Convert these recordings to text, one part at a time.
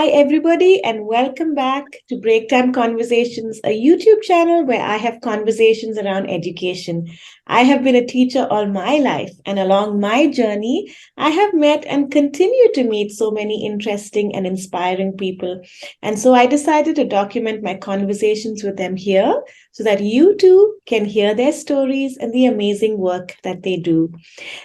Hi, everybody, and welcome back to Break Time Conversations, a YouTube channel where I have conversations around education. I have been a teacher all my life, and along my journey, I have met and continue to meet so many interesting and inspiring people. And so I decided to document my conversations with them here so that you too can hear their stories and the amazing work that they do.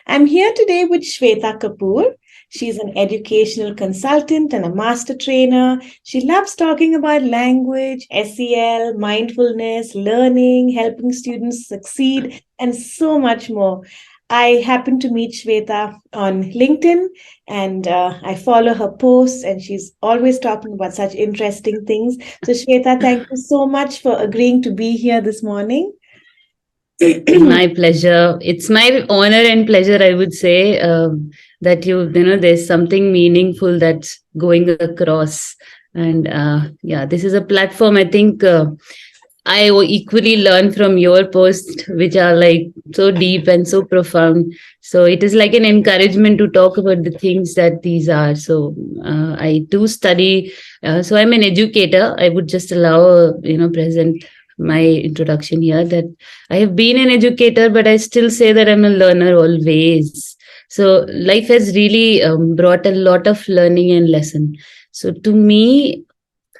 I'm here today with Shveta Kapur. She's an educational consultant and a master trainer. She loves talking about language, SEL, mindfulness, learning, helping students succeed, and so much more. I happened to meet Shveta on LinkedIn and I follow her posts, and she's always talking about such interesting things. So, Shveta, thank you so much for agreeing to be here this morning. My pleasure. It's my honor and pleasure, I would say, that there's something meaningful that's going across. And yeah, this is a platform. I think I equally learn from your posts, which are like so deep and so profound. So it is like an encouragement to talk about the things that these are. So I do study. So I'm an educator. I would just allow, present my introduction here that I have been an educator, but I still say that I'm a learner always. So life has really brought a lot of learning and lesson. So to me,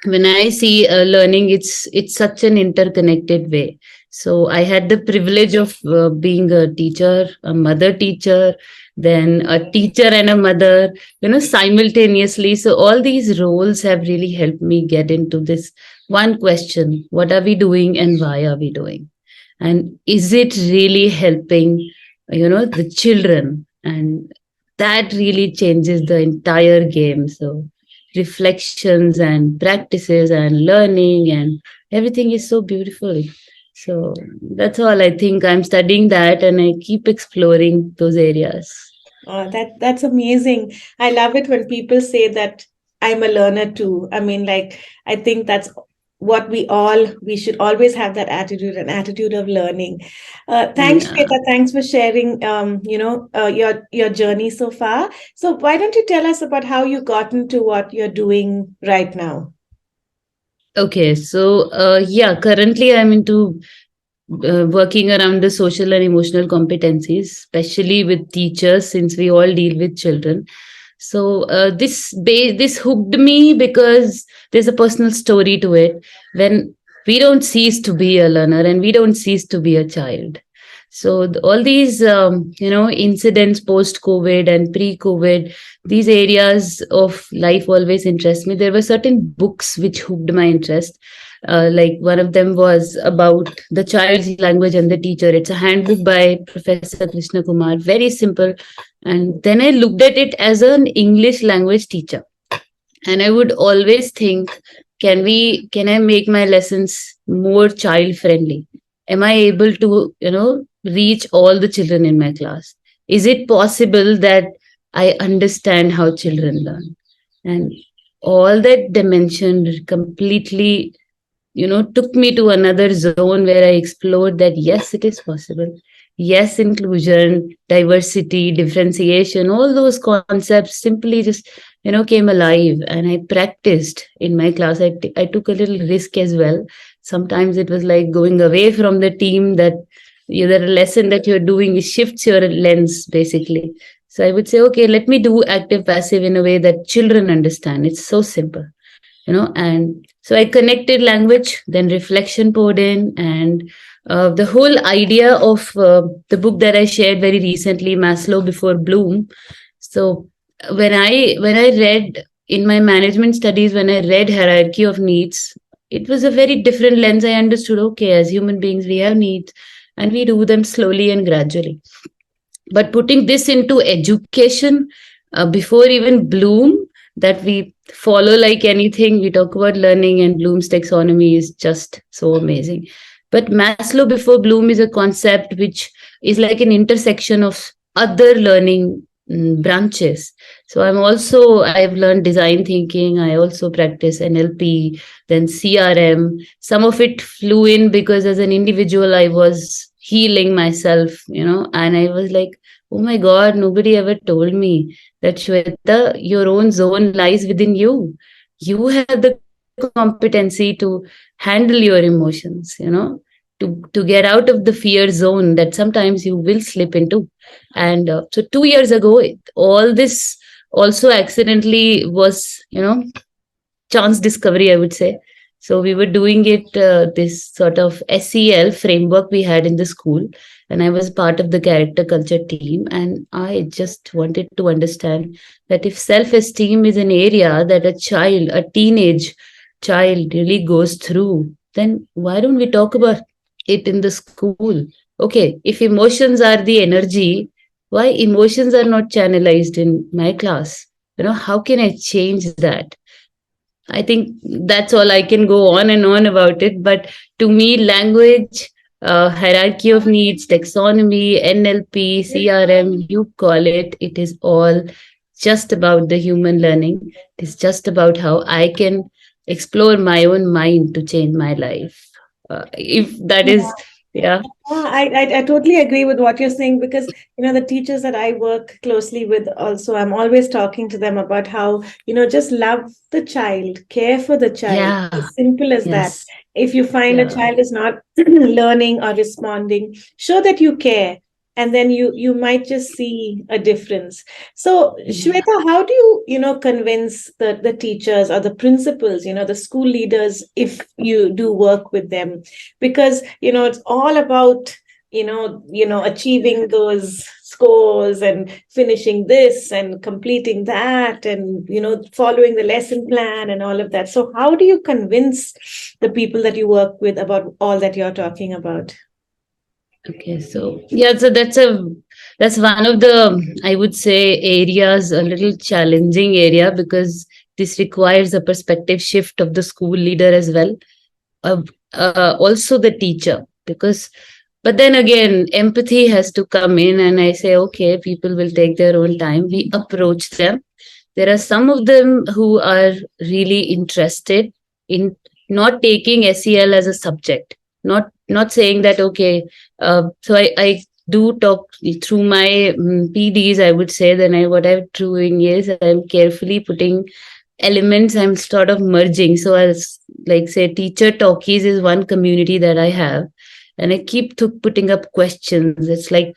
when I see learning, it's such an interconnected way. So I had the privilege of being a teacher, a mother teacher, then a teacher and a mother, simultaneously. So all these roles have really helped me get into this one question: what are we doing and why are we doing? And is it really helping, the children? And that really changes the entire game. So reflections and practices and learning and everything is so beautiful. So that's all. I think I'm studying that and I keep exploring those areas. That's amazing. I love it when people say that I'm a learner too. I mean, like, I think that's what we should always have that attitude, an attitude of learning. Thanks, Yeah. Shweta. Thanks for sharing, your journey so far. So why don't you tell us about how you got into what you're doing right now? Okay. So yeah, currently I'm into working around the social and emotional competencies, especially with teachers, since we all deal with children. So this hooked me because there's a personal story to it. When we don't cease to be a learner and we don't cease to be a child. So all these incidents post COVID and pre COVID, these areas of life always interest me. There were certain books which hooked my interest. Like one of them was about the child's language and the teacher. It's a handbook by Professor Krishna Kumar, very simple. And then I looked at it as an English language teacher. And I would always think, can I make my lessons more child friendly? Am I able to, reach all the children in my class? Is it possible that I understand how children learn? And all that dimension completely took me to another zone where I explored that yes, it is possible. Yes, inclusion, diversity, differentiation, all those concepts simply just, came alive and I practiced in my class. I took a little risk as well. Sometimes it was like going away from the team that the lesson that you're doing shifts your lens basically. So I would say, okay, let me do active passive in a way that children understand. It's so simple, and so I connected language, then reflection poured in, and the whole idea of the book that I shared very recently, Maslow Before Bloom. So when I read in my management studies, when I read Hierarchy of Needs, it was a very different lens. I understood, okay, as human beings we have needs and we do them slowly and gradually, but putting this into education, before even Bloom, that we follow like anything, we talk about learning, and Bloom's taxonomy is just so amazing. But Maslow Before Bloom is a concept which is like an intersection of other learning branches. So I've learned design thinking, I also practice NLP, then CRM. Some of it flew in because as an individual I was healing myself, and I was like, oh my God, nobody ever told me that, Shweta, your own zone lies within you. you have the competency to handle your emotions, to get out of the fear zone that sometimes you will slip into. And so 2 years ago, all this also accidentally was, chance discovery, I would say. So we were doing it, this sort of SEL framework we had in the school, and I was part of the character culture team. And I just wanted to understand that if self esteem is an area that a teenage child really goes through, then why don't we talk about it in the school? Okay, if emotions are the energy, why emotions are not channelized in my class? How can I change that? I think that's all. I can go on and on about it. But to me, language, hierarchy of needs, taxonomy, NLP, CRM, you call it is all just about the human learning. It's just about how I can explore my own mind to change my life. If that is, yeah, I totally agree with what you're saying because the teachers that I work closely with also, I'm always talking to them about how just love the child, care for the child, yeah, as simple as that. yes, If you find a yeah. child is not learning or responding, show that you care, and then you might just see a difference. So Yeah. Shweta, how do you convince the teachers or the principals, the school leaders, if you do work with them? Because it's all about achieving those scores and finishing this and completing that and following the lesson plan and all of that. So how do you convince the people that you work with about all that you're talking about? Okay, so yeah, so that's one of the, I would say, areas, a little challenging area, because this requires a perspective shift of the school leader as well, uh, also the teacher, because but then again empathy has to come in, and I say okay, people will take their own time, we approach them. There are some of them who are really interested in not taking SEL as a subject, not saying that okay. So I do talk through my PDs. I would say then what I'm doing is I'm carefully putting elements, I'm sort of merging. So as like say teacher talkies is one community that I have, and I keep putting up questions. It's like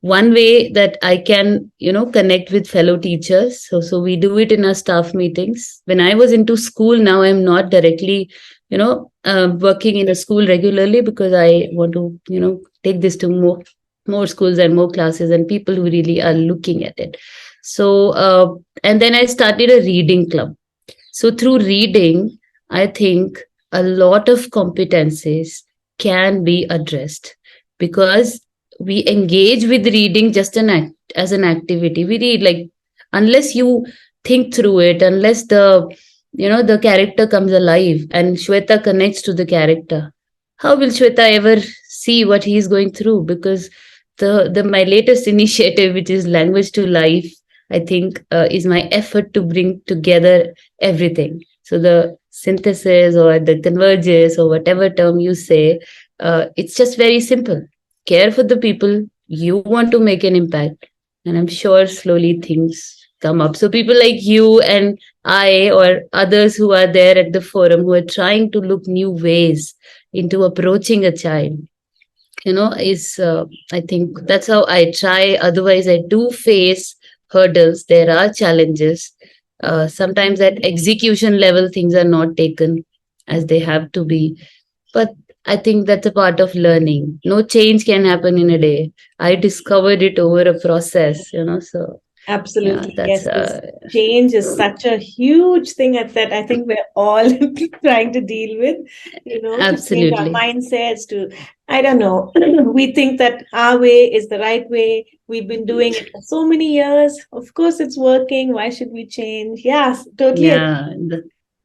one way that I can connect with fellow teachers. So we do it in our staff meetings. When I was into school, now I'm not directly working in a school regularly, because I want to take this to more schools and more classes and people who really are looking at it. So and then I started a reading club. So through reading, I think a lot of competencies can be addressed, because we engage with reading just as an activity. We read, like, unless you think through it, unless the character comes alive and Shweta connects to the character, how will Shweta ever see what he's going through? Because the my latest initiative, which is Language to Life, I think is my effort to bring together everything. So the synthesis or the converges or whatever term you say, it's just very simple. Care for the people, you want to make an impact, and I'm sure slowly things come up. So people like you and I, or others who are there at the forum, who are trying to look new ways into approaching a child, is I think that's how I try. Otherwise I do face hurdles, there are challenges. Sometimes at execution level things are not taken as they have to be, but I think that's a part of learning. No change can happen in a day. I discovered it over a process, so yeah, Absolutely. that's Yes, this change is such a huge thing that I think we're all trying to deal with, to change our absolutely. mindsets, to, I don't know, we think that our way is the right way. We've been doing it for so many years. Of course, it's working. Why should we change? Yes, totally agree. Yeah,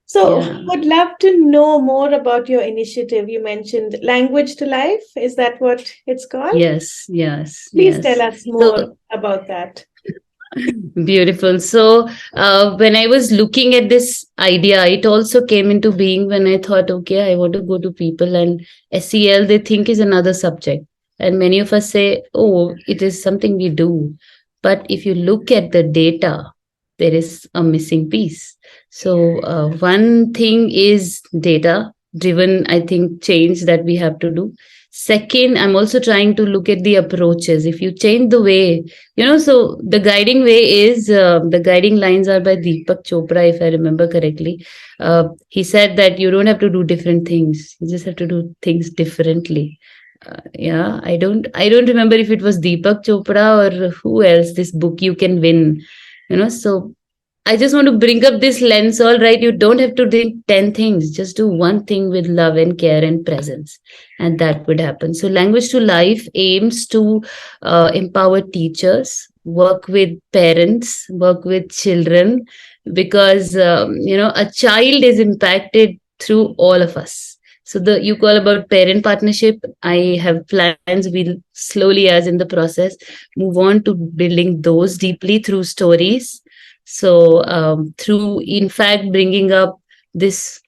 So, yeah, would love to know more about your initiative. You mentioned Language to Life. Is that what it's called? yes, yes, Please tell yes. us more So about that. beautiful. So, when I was looking at this idea, it also came into being when I thought, okay, I want to go to people, and SEL they think is another subject. And many of us say, oh, it is something we do. But if you look at the data, there is a missing piece. So one thing is data driven, I think, change that we have to do. Second, I'm also trying to look at the approaches. If you change the way, so the guiding way is, the guiding lines are by Deepak Chopra, if I remember correctly. He said that you don't have to do different things, you just have to do things differently. Yeah, I don't remember if it was Deepak Chopra or who else, this book You Can Win. So I just want to bring up this lens. All right, you don't have to do 10 things, just do one thing with love and care and presence, and that would happen. So, Language to Life aims to empower teachers, work with parents, work with children, because, a child is impacted through all of us. So, you call about parent partnership. I have plans. We'll slowly, as in the process, move on to building those deeply through stories. So, through, in fact, bringing up this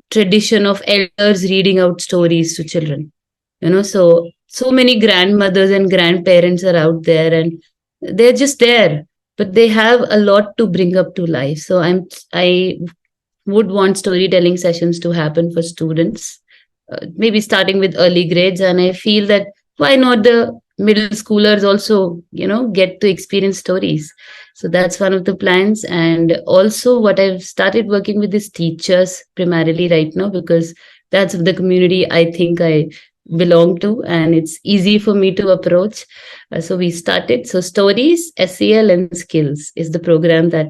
tradition of elders reading out stories to children, so many grandmothers and grandparents are out there, and they're just there, but they have a lot to bring up to life. So, I would want storytelling sessions to happen for students, maybe starting with early grades. And I feel that why not the middle schoolers also, get to experience stories. So that's one of the plans. And also, what I've started working with is teachers primarily right now, because that's the community I think I belong to, and it's easy for me to approach. So we started. So stories, SEL, and skills is the program that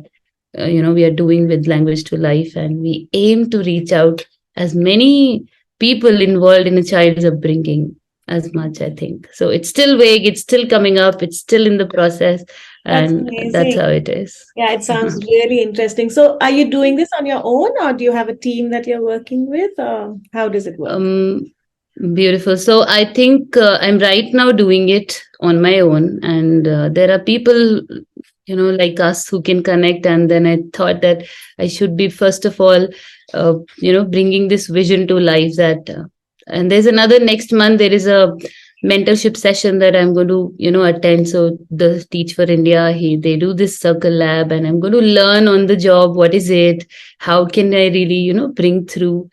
we are doing with Language to Life, and we aim to reach out as many people involved in a child's upbringing as much, I think. So it's still vague, it's still coming up, it's still in the process, That's and that's amazing. how it is. Yeah, it sounds really interesting. So, are you doing this on your own, or do you have a team that you're working with? Or how does it work? um Beautiful. So I think I'm right now doing it on my own, and there are people, like us who can connect. And then I thought that I should be, first of all, bringing this vision to life. And there's another next month. There is a mentorship session that I'm going to, attend. So the Teach for India, they do this circle lab, and I'm going to learn on the job. What is it? How can I really, bring through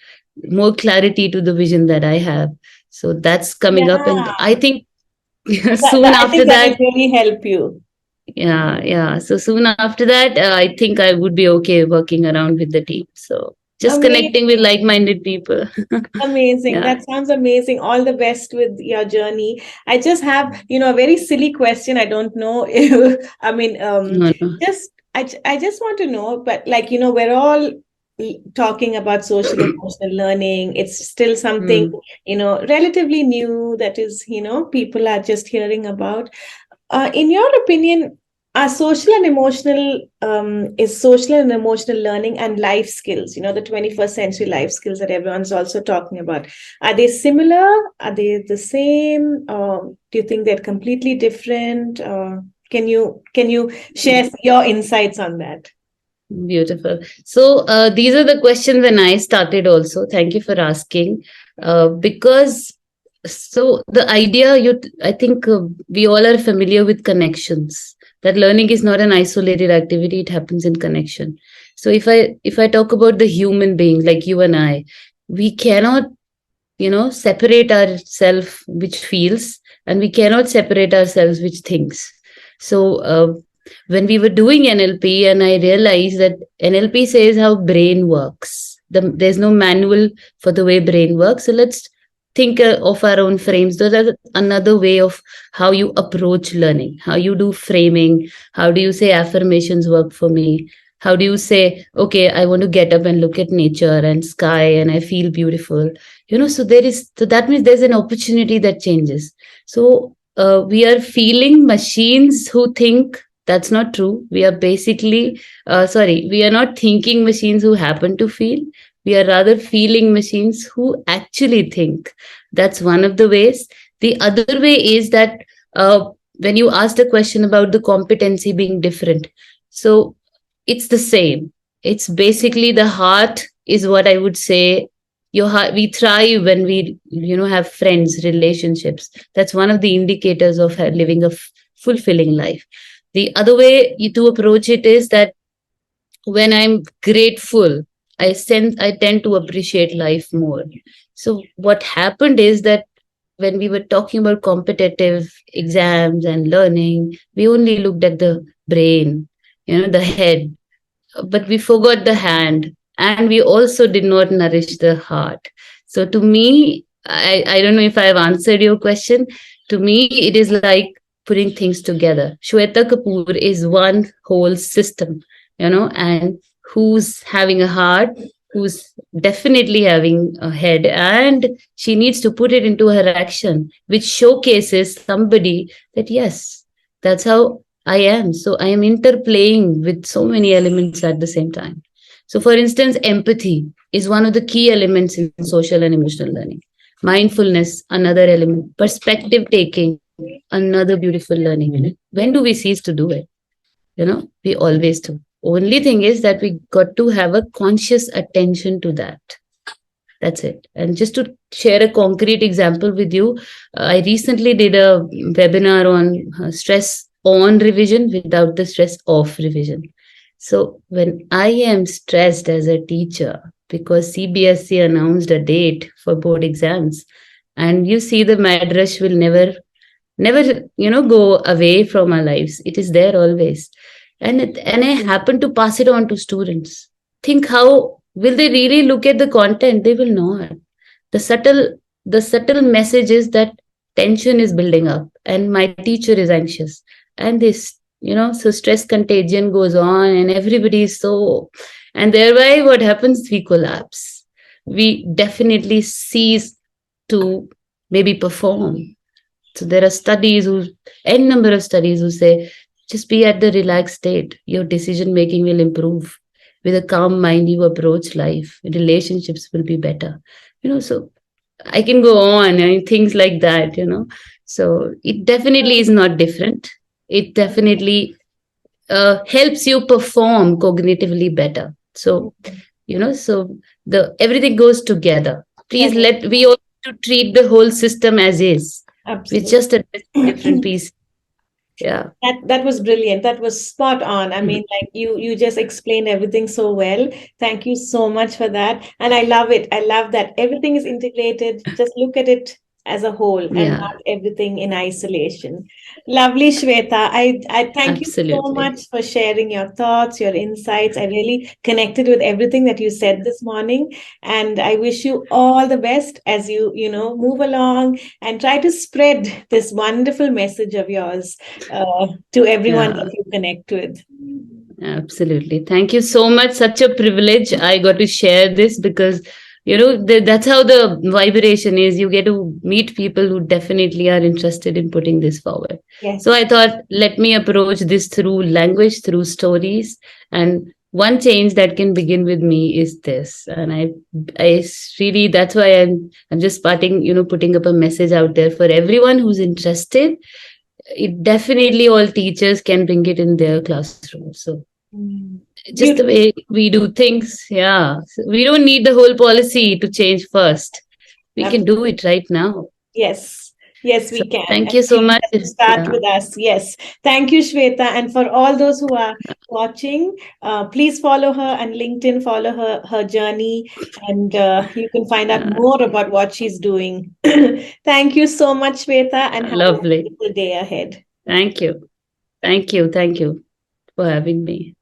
more clarity to the vision that I have. So that's coming up. And Yeah, I think that soon I after think that will that, really help you. yeah, yeah. So soon after that, I think I would be okay working around with the team. So just connecting with Amazing. like minded people. Amazing. Yeah. That sounds amazing. All the best with your journey. I just have, a very silly question. I don't know if, I mean, No, no. I just want to know, but like, we're all talking about social emotional learning. It's still something, Mm. relatively new that is, people are just hearing about. In your opinion, are social and emotional is social and emotional learning and life skills, the 21st century life skills that everyone's also talking about, are they similar? Are they the same? Do you think they're completely different? Can you share your insights on that? Beautiful. So these are the questions when I started also. Thank you for asking. Because so the idea I think we all are familiar with connections. That learning is not an isolated activity; it happens in connection. So if I talk about the human being like you and I, we cannot separate ourselves which feels, and we cannot separate ourselves which thinks. So when we were doing NLP, and I realized that NLP says how brain works. There's no manual for the way brain works. So let's think of our own frames. Those are another way of how you approach learning, how you do framing. How do you say affirmations work for me? How do you say, okay, I want to get up and look at nature and sky and I feel beautiful? So that means there's an opportunity that changes. So we are feeling machines who think. That's not true. We are basically, sorry, we are not thinking machines who happen to feel. We are rather feeling machines who actually think. That's one of the ways. The other way is that when you asked a question about the competency being different, so it's the same. It's basically the heart is what I would say. Your heart, we thrive when we have friends, relationships. That's one of the indicators of living a fulfilling life. The other way to approach it is that when I'm grateful, I tend to appreciate life more. So what happened is that when we were talking about competitive exams and learning, we only looked at the brain, the head, but we forgot the hand, and we also did not nourish the heart. So to me, I don't know if I've answered your question. To me, it is like putting things together. Shweta Kapur is one whole system, and who's having a heart, who's definitely having a head, and she needs to put it into her action, which showcases somebody that yes, that's how I am. So I am interplaying with so many elements at the same time. So, for instance, empathy is one of the key elements in social and emotional learning. Mindfulness, another element. Perspective taking, another beautiful learning. When do we cease to do it? We always do. Only thing is that we got to have a conscious attention to that. That's it. And just to share a concrete example with you, I recently did a webinar on stress on revision without the stress of revision. So when I am stressed as a teacher because CBSE announced a date for board exams, and you see the mad rush will never go away from our lives. It is there always, and I happen to pass it on to students. Think how will they really look at the content? They will not. The subtle message is that tension is building up and my teacher is anxious, and this, so stress contagion goes on and everybody is so, and thereby what happens, we collapse. We definitely cease to maybe perform. So there are studies who, n number of studies who say, just be at the relaxed state. Your decision making will improve. With a calm mind, you approach life. Relationships will be better. So I can go on and things like that. So it definitely is not different. It definitely helps you perform cognitively better. So the everything goes together. Please Correct. let we all to treat the whole system as is. We Absolutely. just address different piece. Yeah. That was brilliant. That was spot on. I Mhm. mean, like you just explained everything so well. Thank you so much for that. And I love it. I love that everything is integrated. Just look at it as a whole and Yeah. not everything in isolation. Lovely, Shweta. I thank you so Absolutely. much for sharing your thoughts, your insights. I really connected with everything that you said this morning. And I wish you all the best as you move along and try to spread this wonderful message of yours to everyone Yeah. that you connect with. Absolutely. Thank you so much. Such a privilege. I got to share this because, that's how the vibration is. You get to meet people who definitely are interested in putting this forward. So Yes. I thought, let me approach this through language, through stories. And one change that can begin with me is this. And I really, that's why I'm just putting up a message out there for everyone who's interested. It definitely all teachers can bring it in their classroom. So Mm. just the Beautiful. way we do things, yeah. So we don't need the whole policy to change first. We can do Absolutely. it right now. Yes. Yes, So we can. thank And you so please much. let it start Yeah. with us. Yes. Thank you, Shweta. And for all those who are watching, please follow her on LinkedIn, follow her journey, and you can find out uh, more about what she's doing. Thank you so much, Shweta, and have a Lovely. wonderful day ahead. Thank you. Thank you. Thank you for having me.